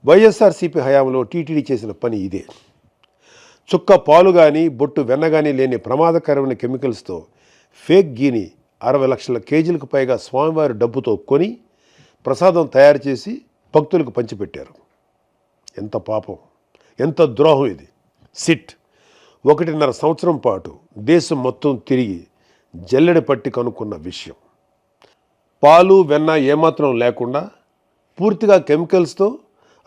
వైఎస్ఆర్సీపీ హయాంలో టీటీడీ చేసిన పని ఇదే. చుక్క పాలు కానీ బొట్టు వెన్న కానీ లేని ప్రమాదకరమైన కెమికల్స్తో ఫేక్ గీని 60 లక్షల కేజీలకు పైగా స్వామివారి డబ్బుతో కొని ప్రసాదం తయారు చేసి భక్తులకు పంచిపెట్టారు. ఎంత పాపం, ఎంత ద్రోహం ఇది. సిట్ 1.5 సంవత్సరం పాటు దేశం మొత్తం తిరిగి జల్లెడ పట్టి కనుక్కున్న విషయం. పాలు వెన్న ఏమాత్రం లేకుండా పూర్తిగా కెమికల్స్తో,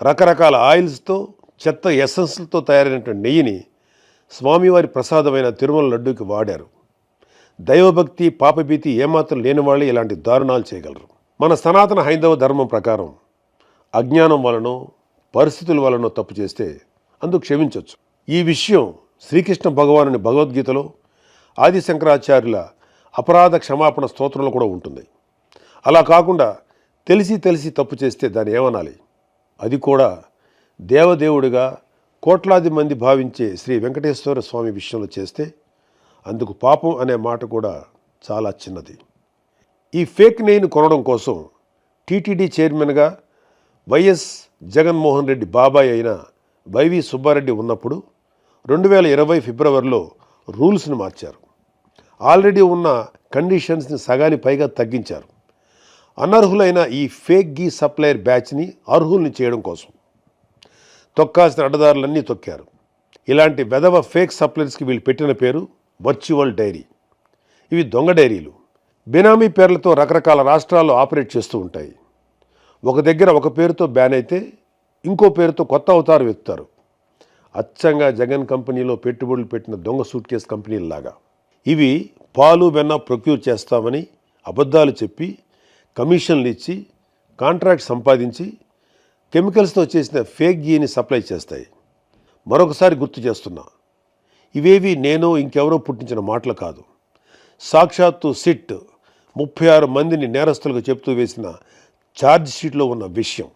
రకరకాల ఆయిల్స్తో, చెత్త ఎసెన్స్లతో తయారైనటువంటి నెయ్యిని స్వామివారి ప్రసాదమైన తిరుమల లడ్డూకి వాడారు. దైవభక్తి, పాపభీతి ఏమాత్రం లేని వాళ్ళు ఇలాంటి దారుణాలు చేయగలరు. మన సనాతన హైందవ ధర్మం ప్రకారం అజ్ఞానం వలనో పరిస్థితుల వలనో తప్పు చేస్తే అందుకు క్షమించవచ్చు. ఈ విషయం శ్రీకృష్ణ భగవానుని భగవద్గీతలో, ఆది శంకరాచార్యుల అపరాధ క్షమాపణ స్తోత్రంలో కూడా ఉంటుంది. అలా కాకుండా తెలిసి తప్పు చేస్తే దాన్ని ఏమనాలి? అది కూడా దేవదేవుడిగా కోట్లాది మంది భావించే శ్రీ వెంకటేశ్వర స్వామి విషయంలో చేస్తే అందుకు పాపం అనే మాట కూడా చాలా చిన్నది. ఈ ఫేక్ నెయ్యిని కొనడం కోసం టీటీడీ చైర్మన్గా వైఎస్ జగన్మోహన్ రెడ్డి బాబాయ్ అయిన వైవి సుబ్బారెడ్డి ఉన్నప్పుడు 2020 ఫిబ్రవరిలో రూల్స్ని మార్చారు. ఆల్రెడీ ఉన్న కండిషన్స్ని సగానికి పైగా తగ్గించారు. అనర్హులైన ఈ ఫేక్ గీ సప్లయర్ బ్యాచ్ని అర్హుల్ని చేయడం కోసం తొక్కాల్సిన అడ్డదారులన్నీ తొక్కారు. ఇలాంటి వెధవ ఫేక్ సప్లయర్స్కి వీళ్ళు పెట్టిన పేరు వర్చువల్ డైరీ. ఇవి దొంగ డైరీలు. బినామీ పేర్లతో రకరకాల రాష్ట్రాల్లో ఆపరేట్ చేస్తూ ఉంటాయి. ఒక దగ్గర ఒక పేరుతో బ్యాన్ అయితే ఇంకో పేరుతో కొత్త అవతారం ఎత్తుతారు. అచ్చంగా జగన్ కంపెనీలో పెట్టుబడులు పెట్టిన దొంగ సూట్ కేసు కంపెనీల్లాగా. ఇవి పాలు వెన్న ప్రొక్యూర్ చేస్తామని అబద్ధాలు చెప్పి కమిషన్లు ఇచ్చి కాంట్రాక్ట్ సంపాదించి కెమికల్స్తో చేసిన ఫేక్ గీని సప్లై చేస్తాయి. మరొకసారి గుర్తు చేస్తున్నా, ఇవేవి నేను ఇంకెవరో పుట్టించిన మాటలు కాదు. సాక్షాత్తు సిట్ 36 మందిని నేరస్తులుగా చెప్తూ వేసిన ఛార్జ్ షీట్లో ఉన్న విషయం.